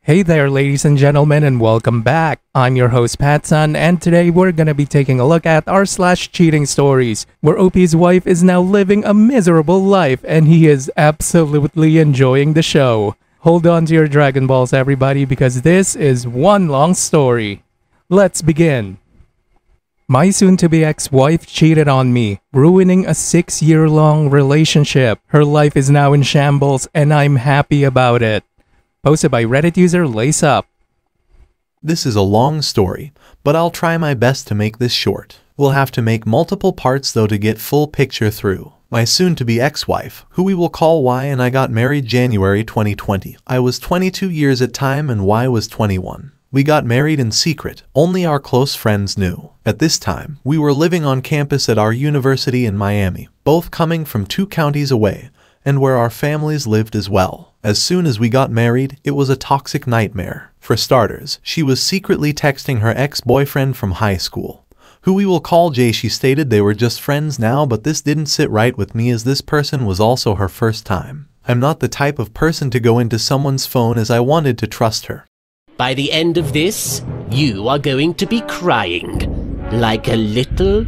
Hey there, ladies and gentlemen, and welcome back. I'm your host, PattSun, and today we're gonna be taking a look at r/cheating stories, where OP's wife is now living a miserable life, and he is absolutely enjoying the show. Hold on to your Dragon Balls, everybody, because this is one long story. Let's begin. My soon-to-be ex-wife cheated on me, ruining a 6-year-long relationship. Her life is now in shambles, and I'm happy about it. Posted by Reddit user Lace Up. This is a long story, but I'll try my best to make this short. We'll have to make multiple parts though to get full picture through. My soon-to-be ex-wife, who we will call Y, and I got married January 2020. I was 22 years at time and Y was 21. We got married in secret, only our close friends knew. At this time, we were living on campus at our university in Miami, both coming from 2 counties away, and where our families lived as well. As soon as we got married, it was a toxic nightmare. For starters, she was secretly texting her ex-boyfriend from high school, who we will call Jay. She stated they were just friends now, but this didn't sit right with me as this person was also her first time. I'm not the type of person to go into someone's phone as I wanted to trust her. By the end of this, you are going to be crying like a little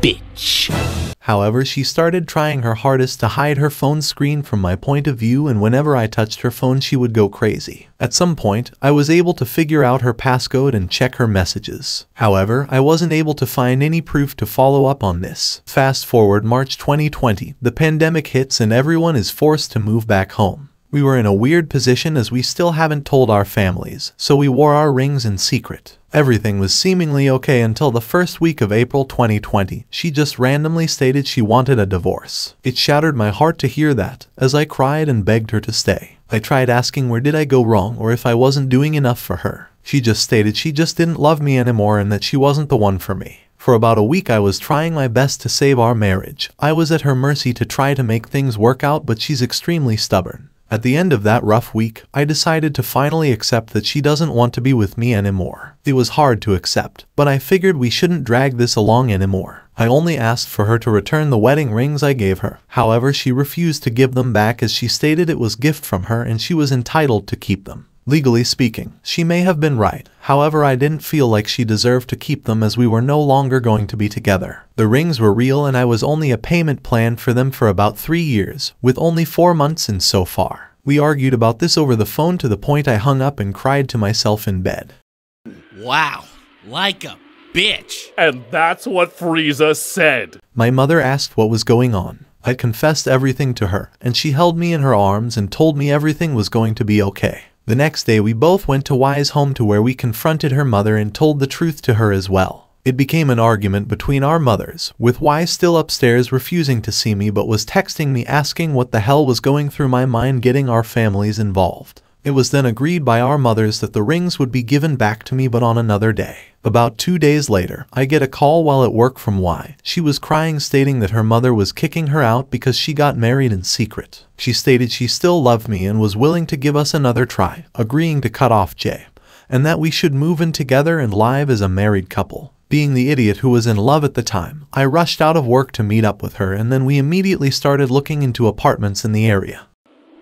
bitch. However, she started trying her hardest to hide her phone screen from my point of view, and whenever I touched her phone she would go crazy. At some point, I was able to figure out her passcode and check her messages. However, I wasn't able to find any proof to follow up on this. Fast forward March 2020, the pandemic hits and everyone is forced to move back home. We were in a weird position as we still haven't told our families, so we wore our rings in secret. Everything was seemingly okay until the first week of April 2020. She just randomly stated she wanted a divorce. It shattered my heart to hear that, as I cried and begged her to stay. I tried asking where did I go wrong or if I wasn't doing enough for her. She just stated she just didn't love me anymore and that she wasn't the one for me. For about a week I was trying my best to save our marriage. I was at her mercy to try to make things work out, but she's extremely stubborn. At the end of that rough week, I decided to finally accept that she doesn't want to be with me anymore. It was hard to accept, but I figured we shouldn't drag this along anymore. I only asked for her to return the wedding rings I gave her. However, she refused to give them back as she stated it was a gift from her and she was entitled to keep them. Legally speaking, she may have been right. However, I didn't feel like she deserved to keep them as we were no longer going to be together. The rings were real and I was only a payment plan for them for about 3 years, with only 4 months in so far. We argued about this over the phone to the point I hung up and cried to myself in bed. Wow, like a bitch. And that's what Frieza said. My mother asked what was going on. I confessed everything to her, and she held me in her arms and told me everything was going to be okay. The next day we both went to Y's home to where we confronted her mother and told the truth to her as well. It became an argument between our mothers, with Y still upstairs refusing to see me but was texting me asking what the hell was going through my mind getting our families involved. It was then agreed by our mothers that the rings would be given back to me but on another day. About 2 days later, I get a call while at work from Y. She was crying stating that her mother was kicking her out because she got married in secret. She stated she still loved me and was willing to give us another try, agreeing to cut off Jay, and that we should move in together and live as a married couple. Being the idiot who was in love at the time, I rushed out of work to meet up with her and then we immediately started looking into apartments in the area.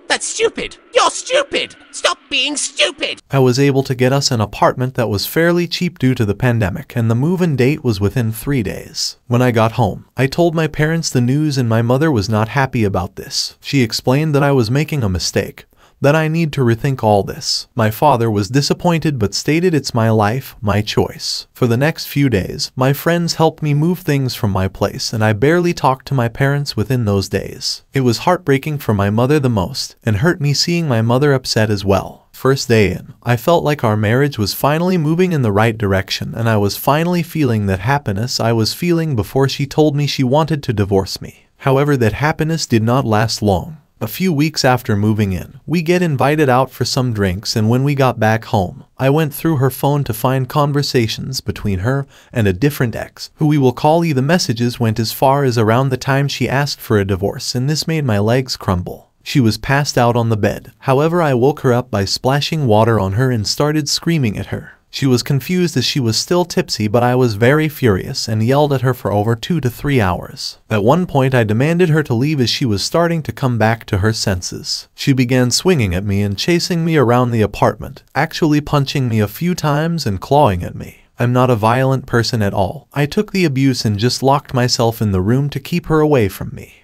That's stupid! You're stupid! Stop being stupid! I was able to get us an apartment that was fairly cheap due to the pandemic, and the move-in date was within 3 days. When I got home, I told my parents the news and my mother was not happy about this. She explained that I was making a mistake, that I need to rethink all this. My father was disappointed but stated it's my life, my choice. For the next few days, my friends helped me move things from my place and I barely talked to my parents within those days. It was heartbreaking for my mother the most and hurt me seeing my mother upset as well. First day in, I felt like our marriage was finally moving in the right direction and I was finally feeling that happiness I was feeling before she told me she wanted to divorce me. However, that happiness did not last long. A few weeks after moving in, we get invited out for some drinks, and when we got back home, I went through her phone to find conversations between her and a different ex, who we will call E. The messages went as far as around the time she asked for a divorce, and this made my legs crumble. She was passed out on the bed. However, I woke her up by splashing water on her and started screaming at her. She was confused as she was still tipsy, but I was very furious and yelled at her for over 2 to 3 hours. At one point I demanded her to leave as she was starting to come back to her senses. She began swinging at me and chasing me around the apartment, actually punching me a few times and clawing at me. I'm not a violent person at all. I took the abuse and just locked myself in the room to keep her away from me.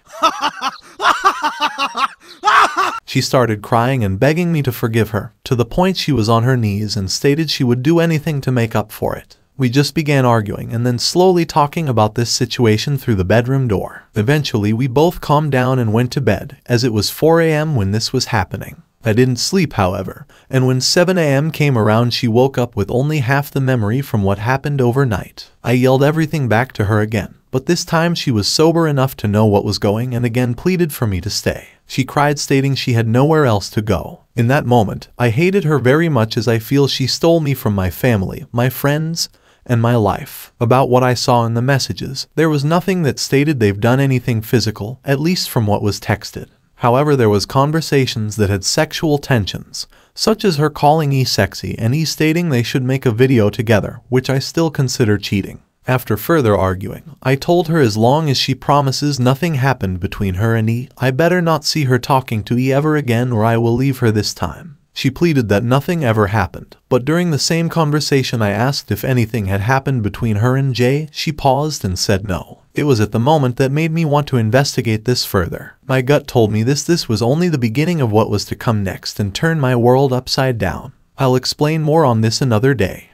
She started crying and begging me to forgive her, to the point she was on her knees and stated she would do anything to make up for it. We just began arguing and then slowly talking about this situation through the bedroom door. Eventually, we both calmed down and went to bed, as it was 4 a.m. when this was happening. I didn't sleep, however, and when 7 a.m. came around, she woke up with only half the memory from what happened overnight. I yelled everything back to her again, but this time she was sober enough to know what was going and again pleaded for me to stay. She cried, stating she had nowhere else to go. In that moment, I hated her very much, as I feel she stole me from my family, my friends, and my life. About what I saw in the messages, there was nothing that stated they've done anything physical, at least from what was texted. However, there was conversations that had sexual tensions, such as her calling E sexy and E stating they should make a video together, which I still consider cheating. After further arguing, I told her as long as she promises nothing happened between her and E, I better not see her talking to E ever again, or I will leave her this time. She pleaded that nothing ever happened, but during the same conversation I asked if anything had happened between her and Jay. She paused and said no. It was at the moment that made me want to investigate this further. My gut told me this was only the beginning of what was to come next and turn my world upside down. I'll explain more on this another day.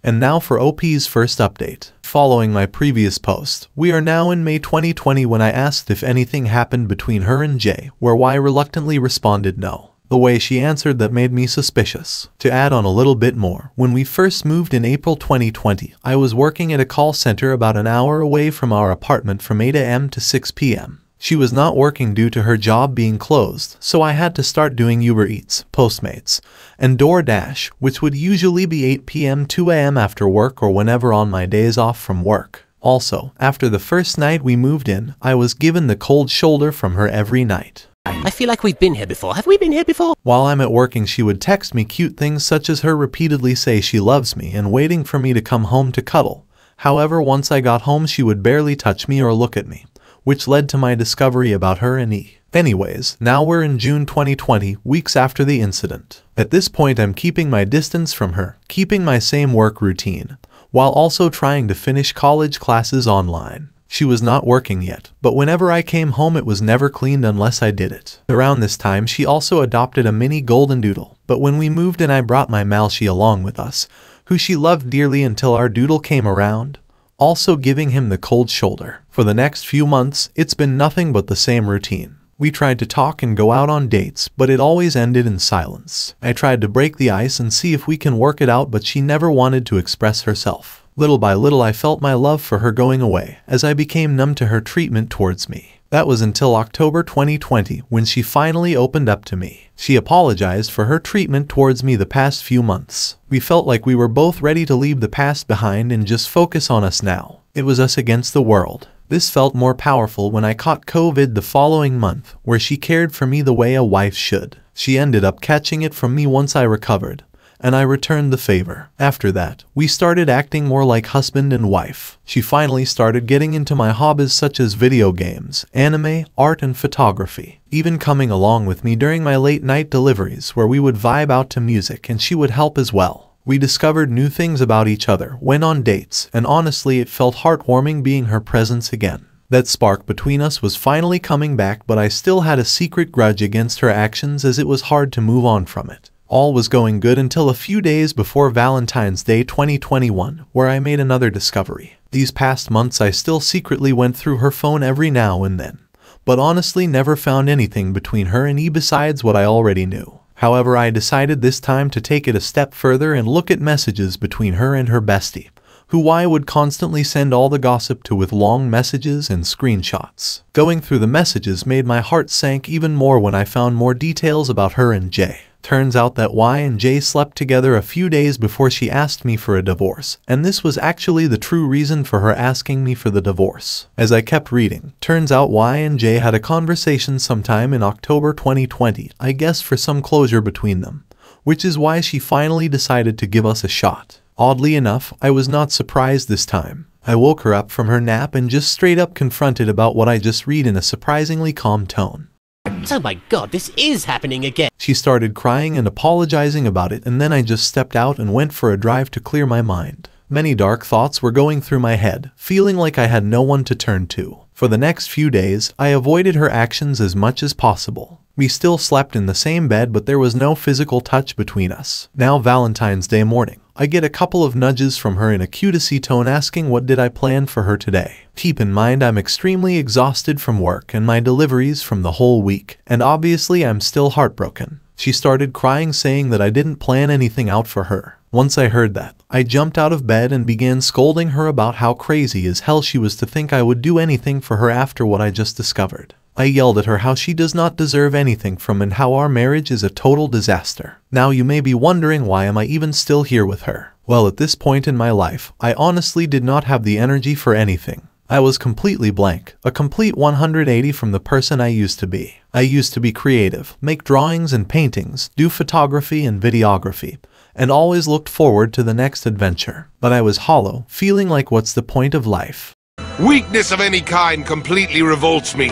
And now for OP's first update. Following my previous post, we are now in May 2020 when I asked if anything happened between her and Jay, where Y reluctantly responded no. The way she answered that made me suspicious. To add on a little bit more, when we first moved in April 2020, I was working at a call center about an hour away from our apartment from 8 a.m. to 6 p.m. She was not working due to her job being closed, so I had to start doing Uber Eats, Postmates, and DoorDash, which would usually be 8 p.m. 2 a.m. after work or whenever on my days off from work. Also, after the first night we moved in, I was given the cold shoulder from her every night. I feel like we've been here before. Have we been here before? While I'm at working, she would text me cute things such as her repeatedly say she loves me and waiting for me to come home to cuddle. However, once I got home, she would barely touch me or look at me, which led to my discovery about her and E. Anyways, now we're in June 2020, weeks after the incident. At this point, I'm keeping my distance from her, keeping my same work routine, while also trying to finish college classes online. She was not working yet, but whenever I came home it was never cleaned unless I did it. Around this time she also adopted a mini golden doodle, but when we moved in I brought my Malshi along with us, who she loved dearly until our doodle came around, also giving him the cold shoulder. For the next few months, it's been nothing but the same routine. We tried to talk and go out on dates, but it always ended in silence. I tried to break the ice and see if we can work it out, but she never wanted to express herself. Little by little I felt my love for her going away, as I became numb to her treatment towards me. That was until October 2020, when she finally opened up to me. She apologized for her treatment towards me the past few months. We felt like we were both ready to leave the past behind and just focus on us now. It was us against the world. This felt more powerful when I caught COVID the following month, where she cared for me the way a wife should. She ended up catching it from me once I recovered, and I returned the favor. After that, we started acting more like husband and wife. She finally started getting into my hobbies such as video games, anime, art, and photography, even coming along with me during my late night deliveries where we would vibe out to music and she would help as well. We discovered new things about each other, went on dates, and honestly it felt heartwarming being her presence again. That spark between us was finally coming back, but I still had a secret grudge against her actions as it was hard to move on from it. All was going good until a few days before Valentine's Day 2021, where I made another discovery. These past months I still secretly went through her phone every now and then, but honestly never found anything between her and E besides what I already knew. However, I decided this time to take it a step further and look at messages between her and her bestie, who I would constantly send all the gossip to with long messages and screenshots. Going through the messages made my heart sank even more when I found more details about her and Jay. Turns out that Y and Jay slept together a few days before she asked me for a divorce, and this was actually the true reason for her asking me for the divorce. As I kept reading, turns out Y and Jay had a conversation sometime in October 2020, I guess for some closure between them, which is why she finally decided to give us a shot. Oddly enough, I was not surprised this time. I woke her up from her nap and just straight up confronted about what I just read in a surprisingly calm tone. Oh my god, this is happening again. She started crying and apologizing about it, and then I just stepped out and went for a drive to clear my mind. Many dark thoughts were going through my head, feeling like I had no one to turn to. For the next few days, I avoided her actions as much as possible. We still slept in the same bed, but there was no physical touch between us. Now Valentine's Day morning, I get a couple of nudges from her in a cutesy tone asking what did I plan for her today. Keep in mind I'm extremely exhausted from work and my deliveries from the whole week, and obviously I'm still heartbroken. She started crying, saying that I didn't plan anything out for her. Once I heard that, I jumped out of bed and began scolding her about how crazy as hell she was to think I would do anything for her after what I just discovered. I yelled at her how she does not deserve anything from and how our marriage is a total disaster. Now you may be wondering, why am I even still here with her? Well, at this point in my life, I honestly did not have the energy for anything. I was completely blank, a complete 180 from the person I used to be. I used to be creative, make drawings and paintings, do photography and videography, and always looked forward to the next adventure. But I was hollow, feeling like what's the point of life? Weakness of any kind completely revolts me.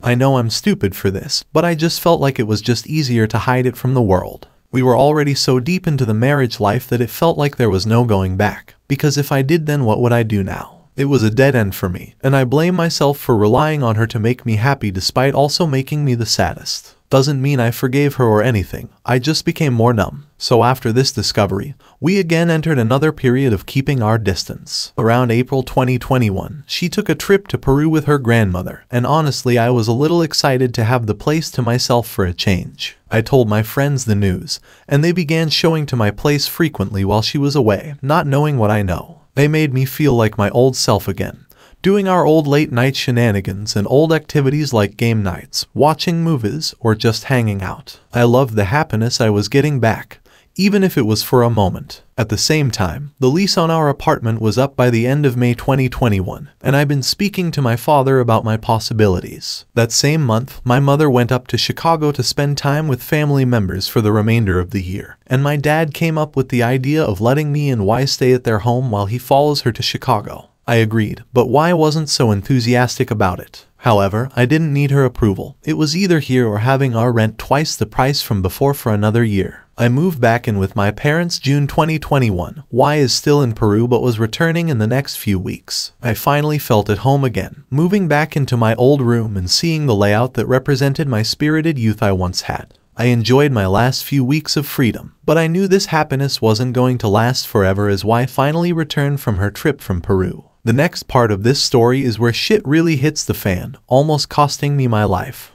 I know I'm stupid for this, but I just felt like it was just easier to hide it from the world. We were already so deep into the marriage life that it felt like there was no going back. Because if I did, then what would I do now? It was a dead end for me, and I blame myself for relying on her to make me happy despite also making me the saddest. Doesn't mean I forgave her or anything, I just became more numb. So after this discovery, we again entered another period of keeping our distance. Around April 2021, she took a trip to Peru with her grandmother, and honestly I was a little excited to have the place to myself for a change. I told my friends the news, and they began showing to my place frequently while she was away, not knowing what I know. They made me feel like my old self again, doing our old late night shenanigans and old activities like game nights, watching movies, or just hanging out. I loved the happiness I was getting back, even if it was for a moment. At the same time, the lease on our apartment was up by the end of May 2021, and I've been speaking to my father about my possibilities. That same month, my mother went up to Chicago to spend time with family members for the remainder of the year, and my dad came up with the idea of letting me and Y stay at their home while he follows her to Chicago. I agreed, but Y wasn't so enthusiastic about it. However, I didn't need her approval. It was either here or having our rent twice the price from before for another year. I moved back in with my parents June 2021. Y is still in Peru but was returning in the next few weeks. I finally felt at home again, moving back into my old room and seeing the layout that represented my spirited youth I once had. I enjoyed my last few weeks of freedom, but I knew this happiness wasn't going to last forever as Y finally returned from her trip from Peru. The next part of this story is where shit really hits the fan, almost costing me my life.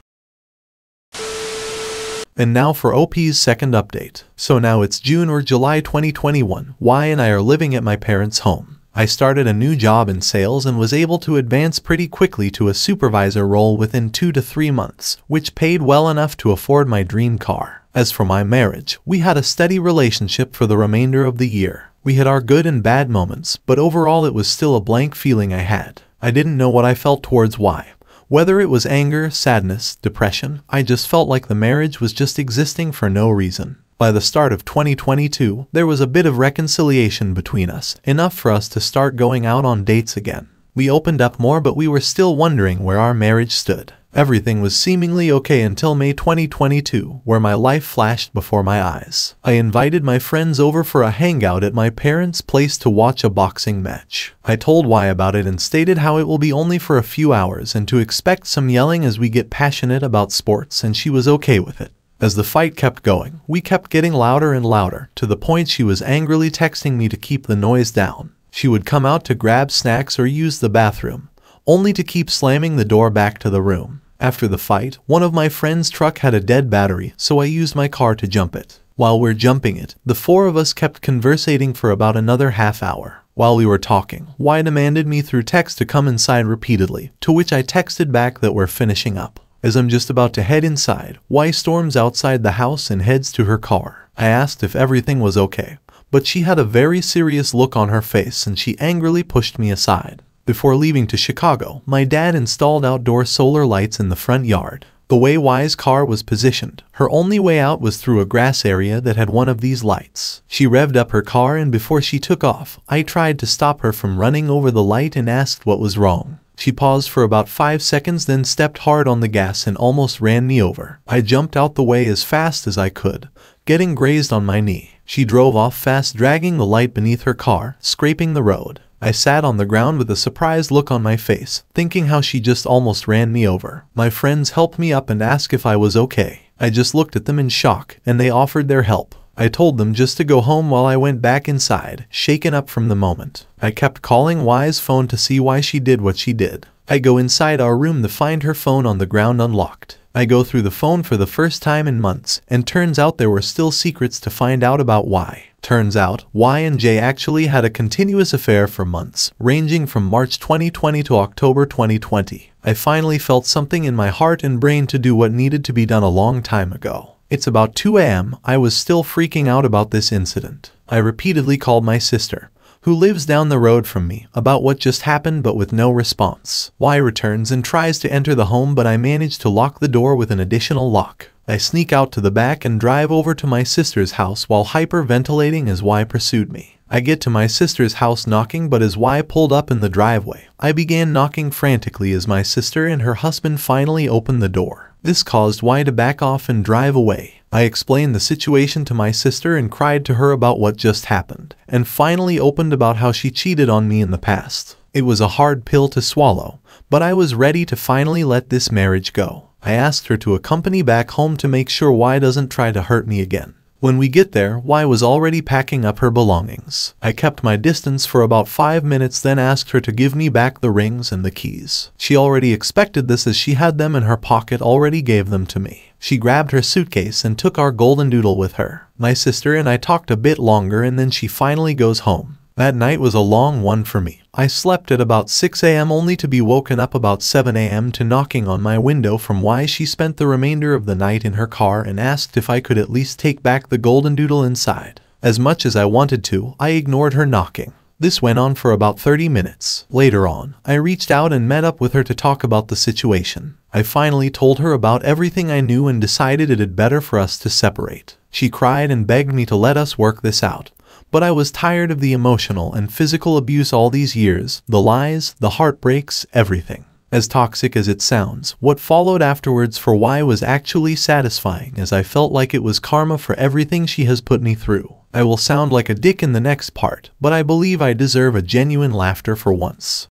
And now for OP's second update. So now it's June or July 2021. Y and I are living at my parents' home. I started a new job in sales and was able to advance pretty quickly to a supervisor role within 2 to 3 months, which paid well enough to afford my dream car. As for my marriage, we had a steady relationship for the remainder of the year. We had our good and bad moments, but overall it was still a blank feeling I had. I didn't know what I felt towards Y. Whether it was anger, sadness, depression, I just felt like the marriage was just existing for no reason. By the start of 2022, there was a bit of reconciliation between us, enough for us to start going out on dates again. We opened up more, but we were still wondering where our marriage stood. Everything was seemingly okay until May 2022, where my life flashed before my eyes. I invited my friends over for a hangout at my parents' place to watch a boxing match. I told Y about it and stated how it will be only for a few hours and to expect some yelling as we get passionate about sports, and she was okay with it. As the fight kept going, we kept getting louder and louder, to the point she was angrily texting me to keep the noise down. She would come out to grab snacks or use the bathroom, only to keep slamming the door back to the room. After the fight, one of my friend's truck had a dead battery, so I used my car to jump it. While we're jumping it, the four of us kept conversating for about another half hour. While we were talking, Y demanded me through text to come inside repeatedly, to which I texted back that we're finishing up. As I'm just about to head inside, Y storms outside the house and heads to her car. I asked if everything was okay, but she had a very serious look on her face and she angrily pushed me aside. Before leaving to Chicago, my dad installed outdoor solar lights in the front yard. The way Y's car was positioned, her only way out was through a grass area that had one of these lights. She revved up her car, and before she took off, I tried to stop her from running over the light and asked what was wrong. She paused for about 5 seconds, then stepped hard on the gas and almost ran me over. I jumped out the way as fast as I could, getting grazed on my knee. She drove off fast, dragging the light beneath her car, scraping the road. I sat on the ground with a surprised look on my face, thinking how she just almost ran me over. My friends helped me up and asked if I was okay. I just looked at them in shock, and they offered their help. I told them just to go home while I went back inside, shaken up from the moment. I kept calling Y's phone to see why she did what she did. I go inside our room to find her phone on the ground unlocked. I go through the phone for the first time in months, and turns out there were still secrets to find out about Y. Turns out, Y and J actually had a continuous affair for months, ranging from March 2020 to October 2020. I finally felt something in my heart and brain to do what needed to be done a long time ago. It's about 2 a.m. I was still freaking out about this incident. I repeatedly called my sister, who lives down the road from me, about what just happened, but with no response. Y returns and tries to enter the home, but I manage to lock the door with an additional lock. I sneak out to the back and drive over to my sister's house while hyperventilating as Y pursued me. I get to my sister's house knocking, but as Y pulled up in the driveway, I began knocking frantically as my sister and her husband finally opened the door. This caused Y to back off and drive away. I explained the situation to my sister and cried to her about what just happened, and finally opened about how she cheated on me in the past. It was a hard pill to swallow, but I was ready to finally let this marriage go. I asked her to accompany back home to make sure Y doesn't try to hurt me again. When we get there, Y was already packing up her belongings. I kept my distance for about 5 minutes, then asked her to give me back the rings and the keys. She already expected this as she had them in her pocket, already gave them to me. She grabbed her suitcase and took our golden doodle with her. My sister and I talked a bit longer, and then she finally goes home. That night was a long one for me. I slept at about 6 a.m. only to be woken up about 7 a.m. to knocking on my window from Y. She spent the remainder of the night in her car and asked if I could at least take back the golden doodle inside. As much as I wanted to, I ignored her knocking. This went on for about 30 minutes. Later on, I reached out and met up with her to talk about the situation. I finally told her about everything I knew and decided it'd better for us to separate. She cried and begged me to let us work this out. But I was tired of the emotional and physical abuse all these years, the lies, the heartbreaks, everything. As toxic as it sounds, what followed afterwards for Y was actually satisfying, as I felt like it was karma for everything she has put me through. I will sound like a dick in the next part, but I believe I deserve a genuine laughter for once.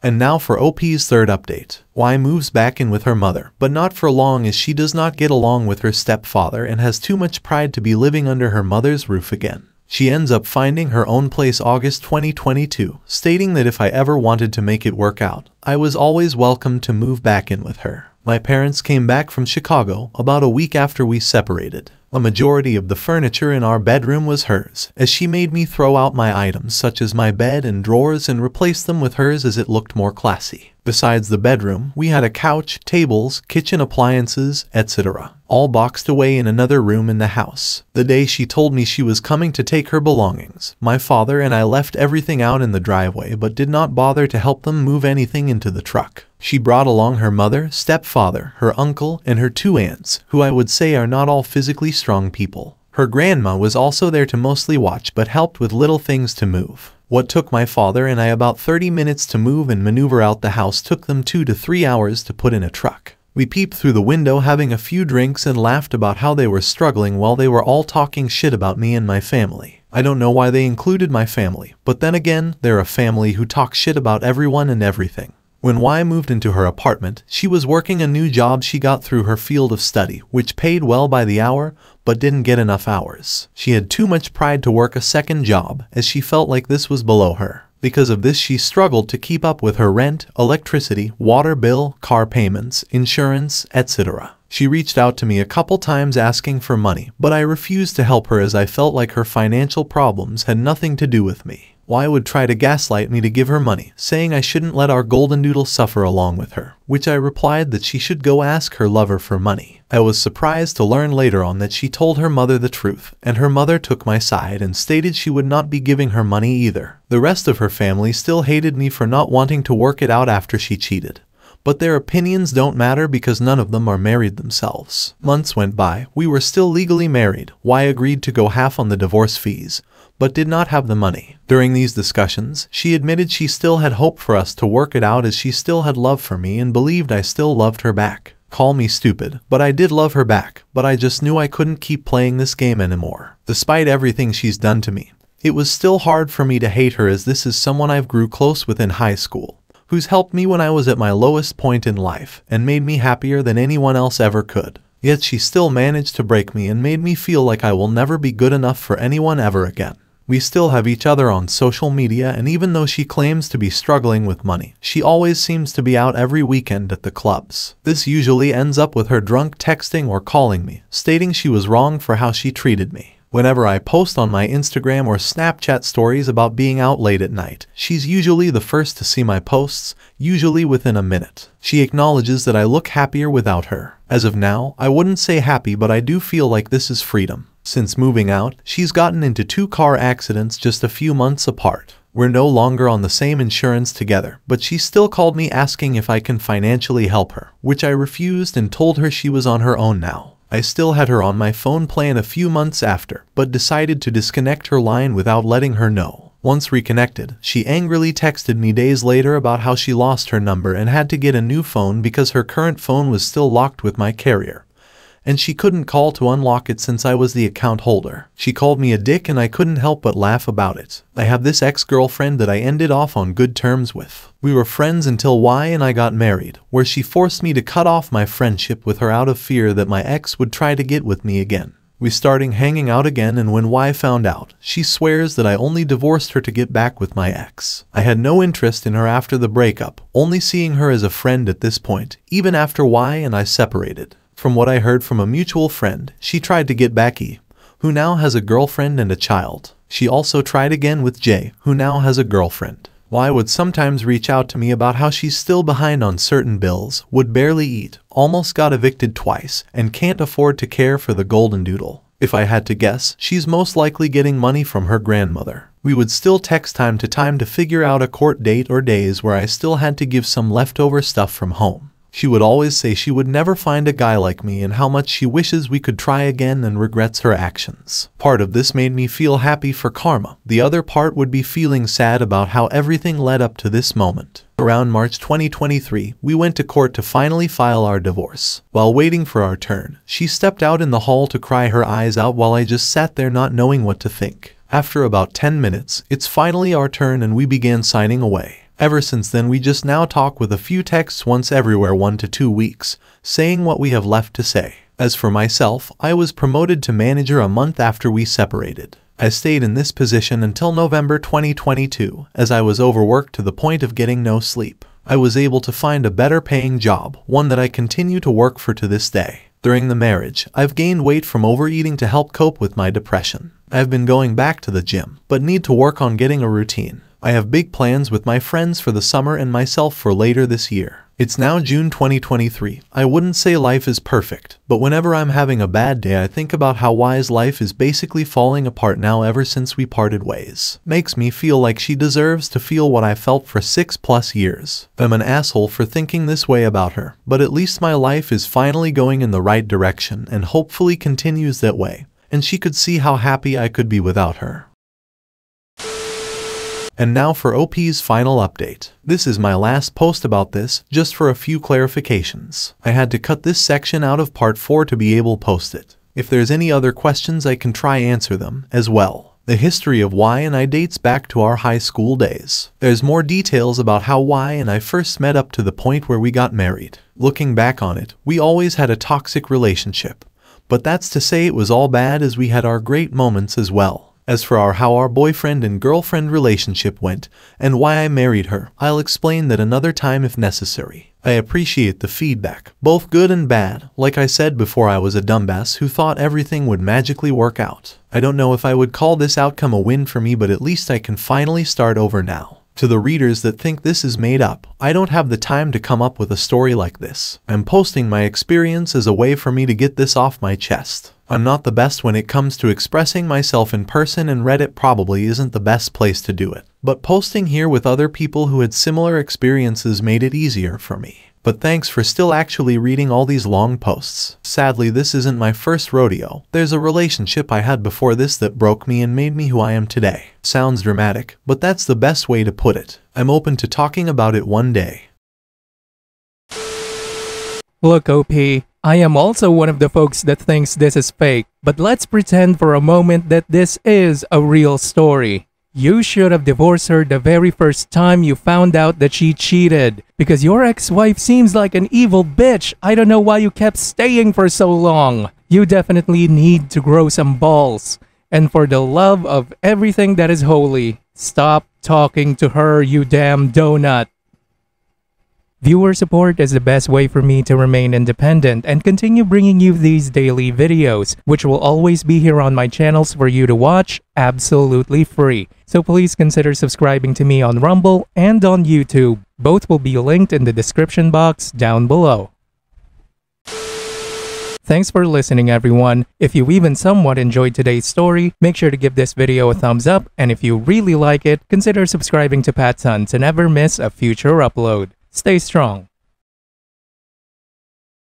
And now for OP's third update. Y moves back in with her mother, but not for long, as she does not get along with her stepfather and has too much pride to be living under her mother's roof again. She ends up finding her own place August 2022, stating that if I ever wanted to make it work out, I was always welcome to move back in with her. My parents came back from Chicago about a week after we separated. A majority of the furniture in our bedroom was hers, as she made me throw out my items such as my bed and drawers and replace them with hers as it looked more classy. Besides the bedroom, we had a couch, tables, kitchen appliances, etc., all boxed away in another room in the house. The day she told me she was coming to take her belongings, my father and I left everything out in the driveway but did not bother to help them move anything into the truck. She brought along her mother, stepfather, her uncle, and her 2 aunts, who I would say are not all physically strong people. Her grandma was also there to mostly watch but helped with little things to move. What took my father and I about 30 minutes to move and maneuver out the house took them 2 to 3 hours to put in a truck. We peeped through the window having a few drinks and laughed about how they were struggling while they were all talking shit about me and my family. I don't know why they included my family, but then again, they're a family who talk shit about everyone and everything. When Y moved into her apartment, she was working a new job she got through her field of study, which paid well by the hour, but didn't get enough hours. She had too much pride to work a second job, as she felt like this was below her. Because of this, she struggled to keep up with her rent, electricity, water bill, car payments, insurance, etc. She reached out to me a couple times asking for money, but I refused to help her as I felt like her financial problems had nothing to do with me. Y would try to gaslight me to give her money, saying I shouldn't let our golden doodle suffer along with her, which I replied that she should go ask her lover for money. I was surprised to learn later on that she told her mother the truth, and her mother took my side and stated she would not be giving her money either. The rest of her family still hated me for not wanting to work it out after she cheated, But their opinions don't matter because none of them are married themselves. Months went by, we were still legally married. Y agreed to go half on the divorce fees, but did not have the money. During these discussions, she admitted she still had hope for us to work it out as she still had love for me and believed I still loved her back. Call me stupid, but I did love her back, but I just knew I couldn't keep playing this game anymore. Despite everything she's done to me, it was still hard for me to hate her as this is someone I've grew close with in high school, who's helped me when I was at my lowest point in life and made me happier than anyone else ever could. Yet she still managed to break me and made me feel like I will never be good enough for anyone ever again. We still have each other on social media, and even though she claims to be struggling with money, she always seems to be out every weekend at the clubs. This usually ends up with her drunk texting or calling me, stating she was wrong for how she treated me. Whenever I post on my Instagram or Snapchat stories about being out late at night, she's usually the first to see my posts, usually within a minute. She acknowledges that I look happier without her. As of now, I wouldn't say happy, but I do feel like this is freedom. Since moving out, she's gotten into 2 car accidents just a few months apart. We're no longer on the same insurance together, but she still called me asking if I can financially help her, which I refused and told her she was on her own now. I still had her on my phone plan a few months after, but decided to disconnect her line without letting her know. Once reconnected, she angrily texted me days later about how she lost her number and had to get a new phone because her current phone was still locked with my carrier, and she couldn't call to unlock it since I was the account holder. She called me a dick and I couldn't help but laugh about it. I have this ex-girlfriend that I ended off on good terms with. We were friends until Y and I got married, where she forced me to cut off my friendship with her out of fear that my ex would try to get with me again. We started hanging out again, and when Y found out, she swears that I only divorced her to get back with my ex. I had no interest in her after the breakup, only seeing her as a friend at this point, even after Y and I separated. From what I heard from a mutual friend, she tried to get back E, who now has a girlfriend and a child. She also tried again with J, who now has a girlfriend. Y would sometimes reach out to me about how she's still behind on certain bills, would barely eat, almost got evicted twice, and can't afford to care for the golden doodle. If I had to guess, she's most likely getting money from her grandmother. We would still text time to time to figure out a court date or days where I still had to give some leftover stuff from home. She would always say she would never find a guy like me and how much she wishes we could try again and regrets her actions. Part of this made me feel happy for karma. The other part would be feeling sad about how everything led up to this moment. Around March 2023, we went to court to finally file our divorce. While waiting for our turn, she stepped out in the hall to cry her eyes out while I just sat there not knowing what to think. After about 10 minutes, it's finally our turn and we began signing away. Ever since then, we just now talk with a few texts once everywhere 1 to 2 weeks, saying what we have left to say. As for myself, I was promoted to manager a month after we separated. I stayed in this position until November 2022, as I was overworked to the point of getting no sleep. I was able to find a better paying job, one that I continue to work for to this day. During the marriage, I've gained weight from overeating to help cope with my depression. I've been going back to the gym, but need to work on getting a routine. I have big plans with my friends for the summer and myself for later this year. It's now June 2023. I wouldn't say life is perfect, but whenever I'm having a bad day I think about how Y's life is basically falling apart now ever since we parted ways. Makes me feel like she deserves to feel what I felt for 6+ years. I'm an asshole for thinking this way about her, but at least my life is finally going in the right direction and hopefully continues that way, and she could see how happy I could be without her. And now for OP's final update. This is my last post about this, just for a few clarifications. I had to cut this section out of part 4 to be able to post it. If there's any other questions I can try answer them as well. The history of Y and I dates back to our high school days. There's more details about how Y and I first met up to the point where we got married. Looking back on it, we always had a toxic relationship. But that's to say it was all bad, as we had our great moments as well. As for how our boyfriend and girlfriend relationship went, and why I married her, I'll explain that another time if necessary. I appreciate the feedback, both good and bad. Like I said before, I was a dumbass who thought everything would magically work out. I don't know if I would call this outcome a win for me, but at least I can finally start over now. To the readers that think this is made up, I don't have the time to come up with a story like this. I'm posting my experience as a way for me to get this off my chest. I'm not the best when it comes to expressing myself in person, and Reddit probably isn't the best place to do it. But posting here with other people who had similar experiences made it easier for me. But thanks for still actually reading all these long posts. Sadly, this isn't my first rodeo. There's a relationship I had before this that broke me and made me who I am today. Sounds dramatic, but that's the best way to put it. I'm open to talking about it one day. Look, OP, I am also one of the folks that thinks this is fake, but let's pretend for a moment that this is a real story. You should have divorced her the very first time you found out that she cheated, because your ex-wife seems like an evil bitch. I don't know why you kept staying for so long. You definitely need to grow some balls. And for the love of everything that is holy, stop talking to her, you damn donut. Viewer support is the best way for me to remain independent and continue bringing you these daily videos, which will always be here on my channels for you to watch absolutely free. So please consider subscribing to me on Rumble and on YouTube. Both will be linked in the description box down below. Thanks for listening, everyone. If you even somewhat enjoyed today's story, make sure to give this video a thumbs up, and if you really like it, consider subscribing to PattSun to never miss a future upload. Stay strong.